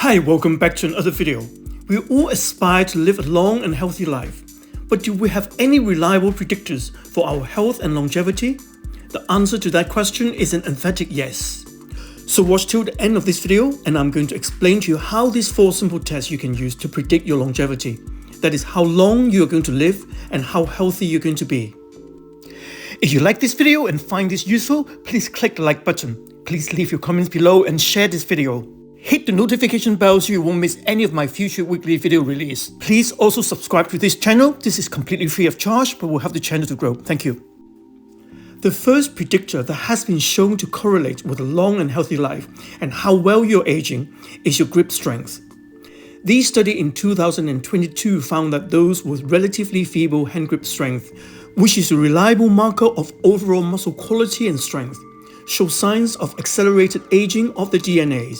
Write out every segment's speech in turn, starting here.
Hi, welcome back to another video. We all aspire to live a long and healthy life, but do we have any reliable predictors for our health and longevity? The answer to that question is an emphatic yes. So watch till the end of this video and I'm going to explain to you how these 4 simple tests you can use to predict your longevity. That is how long you are going to live and how healthy you're going to be. If you like this video and find this useful, please click the like button. Please leave your comments below and share this video. Hit the notification bell so you won't miss any of my future weekly video release. Please also subscribe to this channel. This is completely free of charge, but will help the channel to grow. Thank you. The first predictor that has been shown to correlate with a long and healthy life and how well you're aging is your grip strength. This study in 2022 found that those with relatively feeble hand grip strength, which is a reliable marker of overall muscle quality and strength, show signs of accelerated aging of the DNAs.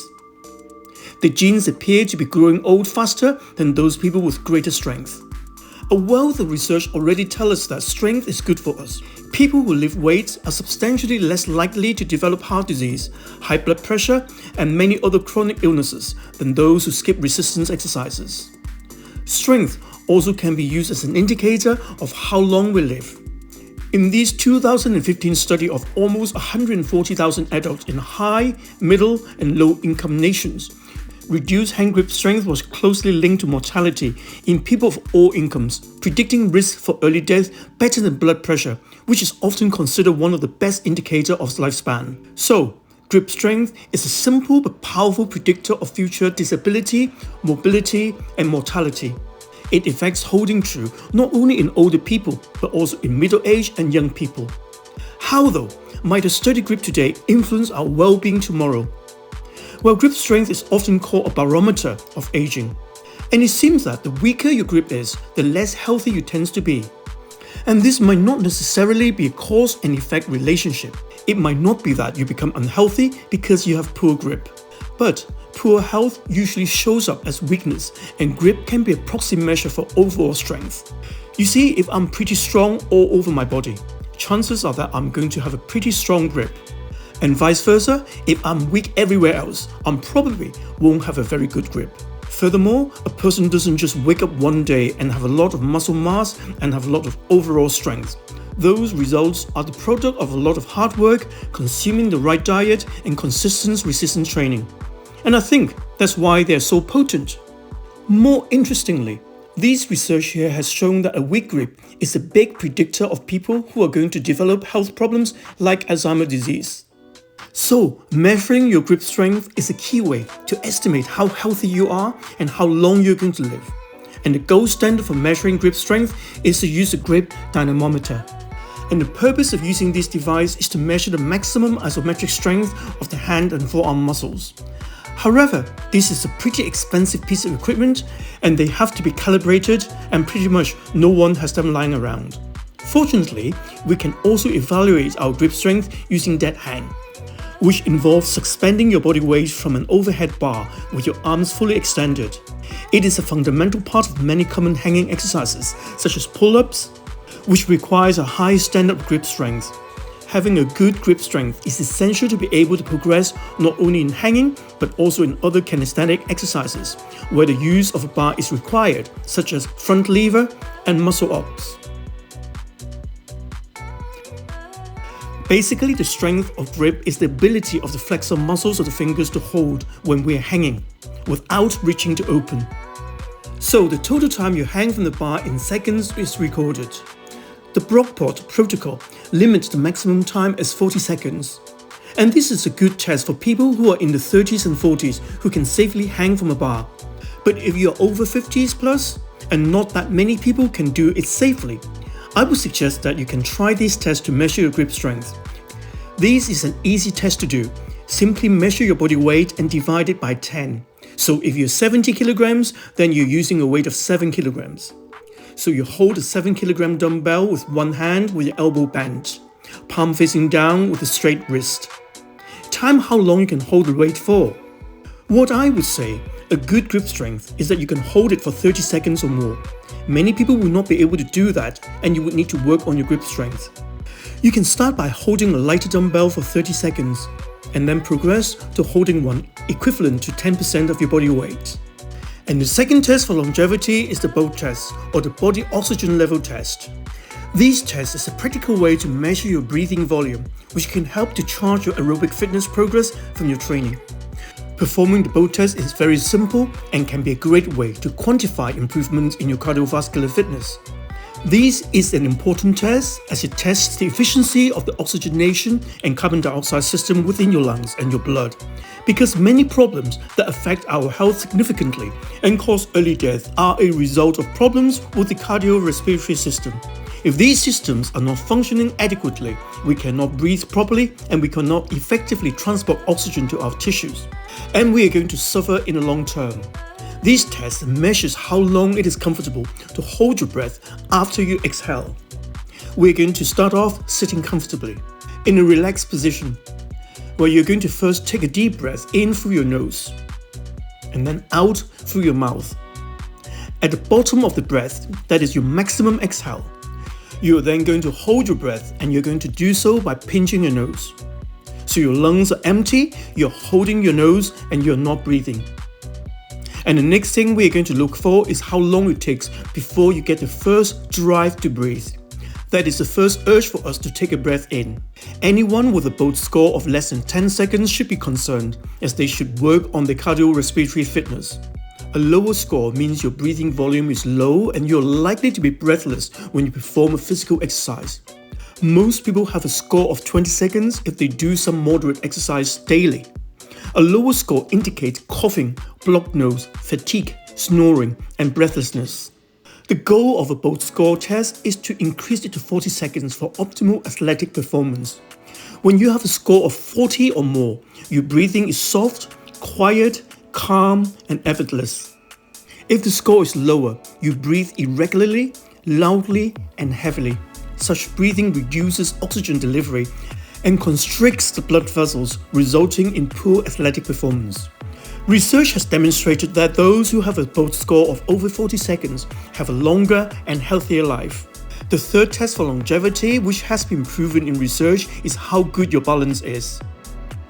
The genes appear to be growing old faster than those people with greater strength. A wealth of research already tells us that strength is good for us. People who lift weights are substantially less likely to develop heart disease, high blood pressure, and many other chronic illnesses than those who skip resistance exercises. Strength also can be used as an indicator of how long we live. In this 2015 study of almost 140,000 adults in high, middle, and low-income nations, reduced hand grip strength was closely linked to mortality in people of all incomes, predicting risk for early death better than blood pressure, which is often considered one of the best indicators of lifespan. So, grip strength is a simple but powerful predictor of future disability, mobility, and mortality. It affects holding true not only in older people, but also in middle-aged and young people. How though might a sturdy grip today influence our well-being tomorrow? Well, grip strength is often called a barometer of aging. And it seems that the weaker your grip is, the less healthy you tend to be. And this might not necessarily be a cause and effect relationship. It might not be that you become unhealthy because you have poor grip. But poor health usually shows up as weakness, and grip can be a proxy measure for overall strength. You see, if I'm pretty strong all over my body, chances are that I'm going to have a pretty strong grip. And vice versa, if I'm weak everywhere else, I probably won't have a very good grip. Furthermore, a person doesn't just wake up one day and have a lot of muscle mass and have a lot of overall strength. Those results are the product of a lot of hard work, consuming the right diet, and consistent resistance training. And I think that's why they're so potent. More interestingly, this research here has shown that a weak grip is a big predictor of people who are going to develop health problems like Alzheimer's disease. So, measuring your grip strength is a key way to estimate how healthy you are and how long you're going to live. And the gold standard for measuring grip strength is to use a grip dynamometer. And the purpose of using this device is to measure the maximum isometric strength of the hand and forearm muscles. However, this is a pretty expensive piece of equipment and they have to be calibrated, and pretty much no one has them lying around. Fortunately, we can also evaluate our grip strength using dead hang, which involves suspending your body weight from an overhead bar with your arms fully extended. It is a fundamental part of many common hanging exercises, such as pull-ups, which requires a high standard of grip strength. Having a good grip strength is essential to be able to progress not only in hanging, but also in other kinesthetic exercises, where the use of a bar is required, such as front lever and muscle-ups. Basically, the strength of grip is the ability of the flexor muscles of the fingers to hold when we are hanging, without reaching to open. So the total time you hang from the bar in seconds is recorded. The Brockport protocol limits the maximum time as 40 seconds. And this is a good test for people who are in the 30s and 40s who can safely hang from a bar. But if you are over 50s plus, and not that many people can do it safely, I would suggest that you can try this test to measure your grip strength. This is an easy test to do. Simply measure your body weight and divide it by 10. So if you're 70 kilograms, then you're using a weight of 7 kilograms. So you hold a 7 kilogram dumbbell with one hand with your elbow bent, palm facing down with a straight wrist. Time how long you can hold the weight for. What I would say, a good grip strength is that you can hold it for 30 seconds or more. Many people will not be able to do that, and you would need to work on your grip strength. You can start by holding a lighter dumbbell for 30 seconds. and then progress to holding one equivalent to 10% of your body weight. And the second test for longevity is the BOLT test, or the body oxygen level test. This test is a practical way to measure your breathing volume, which can help to chart your aerobic fitness progress from your training. Performing the BOLT test is very simple and can be a great way to quantify improvements in your cardiovascular fitness. This is an important test as it tests the efficiency of the oxygenation and carbon dioxide system within your lungs and your blood, because many problems that affect our health significantly and cause early death are a result of problems with the cardiorespiratory system. If these systems are not functioning adequately, we cannot breathe properly and we cannot effectively transport oxygen to our tissues, and we are going to suffer in the long term. This test measures how long it is comfortable to hold your breath after you exhale. We're going to start off sitting comfortably, in a relaxed position, where you're going to first take a deep breath in through your nose, and then out through your mouth. At the bottom of the breath, that is your maximum exhale, you are then going to hold your breath, and you're going to do so by pinching your nose. So your lungs are empty, you're holding your nose, and you're not breathing. And the next thing we're going to look for is how long it takes before you get the first drive to breathe. That is the first urge for us to take a breath in. Anyone with a BOLT score of less than 10 seconds should be concerned, as they should work on their cardiorespiratory fitness. A lower score means your breathing volume is low and you're likely to be breathless when you perform a physical exercise. Most people have a score of 20 seconds if they do some moderate exercise daily. A lower score indicates coughing, blocked nose, fatigue, snoring, and breathlessness. The goal of a BOLT score test is to increase it to 40 seconds for optimal athletic performance. When you have a score of 40 or more, your breathing is soft, quiet, calm, and effortless. If the score is lower, you breathe irregularly, loudly, and heavily. Such breathing reduces oxygen delivery and constricts the blood vessels, resulting in poor athletic performance. Research has demonstrated that those who have a BOLT score of over 40 seconds have a longer and healthier life. The third test for longevity, which has been proven in research, is how good your balance is.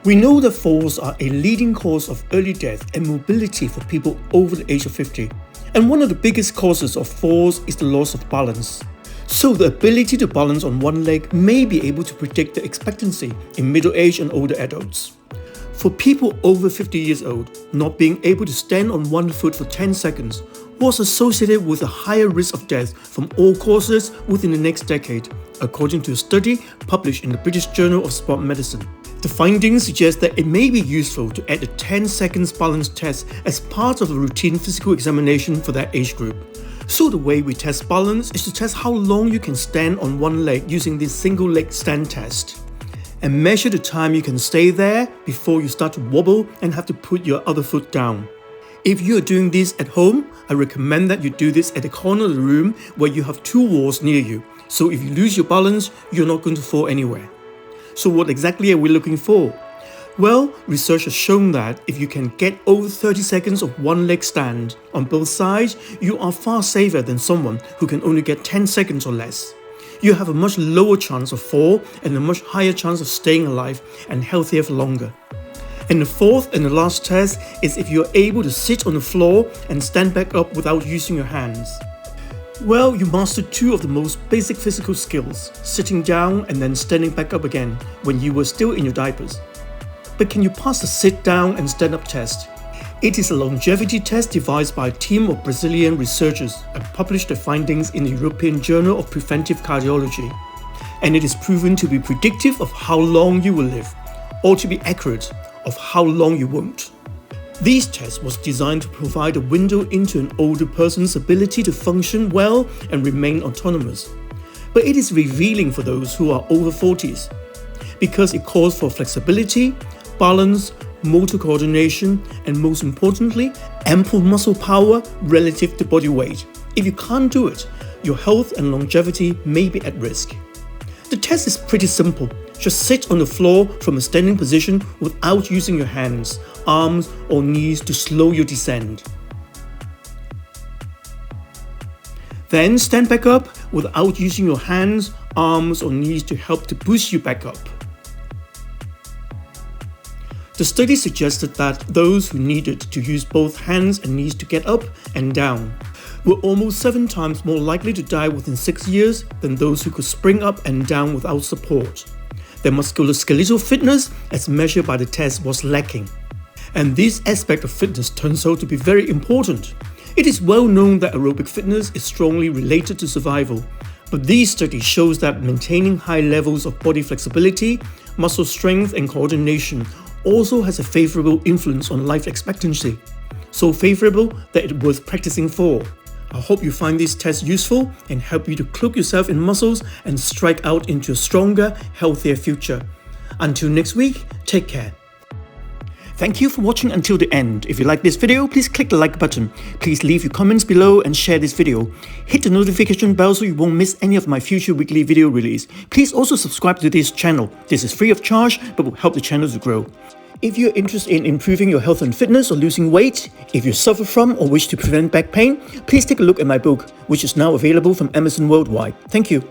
We know that falls are a leading cause of early death and mobility for people over the age of 50. And one of the biggest causes of falls is the loss of balance. So the ability to balance on one leg may be able to predict the expectancy in middle-aged and older adults. For people over 50 years old, not being able to stand on one foot for 10 seconds was associated with a higher risk of death from all causes within the next decade, according to a study published in the British Journal of Sport Medicine. The findings suggest that it may be useful to add a 10 seconds balance test as part of a routine physical examination for that age group. So the way we test balance is to test how long you can stand on one leg using this single leg stand test, and measure the time you can stay there before you start to wobble and have to put your other foot down. If you are doing this at home, I recommend that you do this at the corner of the room where you have two walls near you, so if you lose your balance, you're not going to fall anywhere. So what exactly are we looking for? Well, research has shown that if you can get over 30 seconds of one leg stand on both sides, you are far safer than someone who can only get 10 seconds or less. You have a much lower chance of fall and a much higher chance of staying alive and healthier for longer. And the fourth and the last test is if you're able to sit on the floor and stand back up without using your hands. Well, you mastered two of the most basic physical skills, sitting down and then standing back up again when you were still in your diapers. But can you pass the sit down and stand up test? It is a longevity test devised by a team of Brazilian researchers and published their findings in the European Journal of Preventive Cardiology. And it is proven to be predictive of how long you will live, or to be accurate of how long you won't. This test was designed to provide a window into an older person's ability to function well and remain autonomous. But it is revealing for those who are over 40s, because it calls for flexibility, balance, motor coordination, and most importantly, ample muscle power relative to body weight. If you can't do it, your health and longevity may be at risk. The test is pretty simple. Just sit on the floor from a standing position without using your hands, arms, or knees to slow your descent. Then stand back up without using your hands, arms, or knees to help to push you back up. The study suggested that those who needed to use both hands and knees to get up and down were almost 7 times more likely to die within 6 years than those who could spring up and down without support. Their musculoskeletal fitness, as measured by the test, was lacking. And this aspect of fitness turns out to be very important. It is well known that aerobic fitness is strongly related to survival, but this study shows that maintaining high levels of body flexibility, muscle strength and coordination also has a favorable influence on life expectancy. So favorable that it's worth practicing for. I hope you find this test useful and help you to cloak yourself in muscles and strike out into a stronger, healthier future. Until next week, take care. Thank you for watching until the end. If you like this video, please click the like button. Please leave your comments below and share this video. Hit the notification bell so you won't miss any of my future weekly video release. Please also subscribe to this channel. This is free of charge but will help the channel to grow. If you're interested in improving your health and fitness or losing weight, if you suffer from or wish to prevent back pain, please take a look at my book, which is now available from Amazon worldwide. Thank you.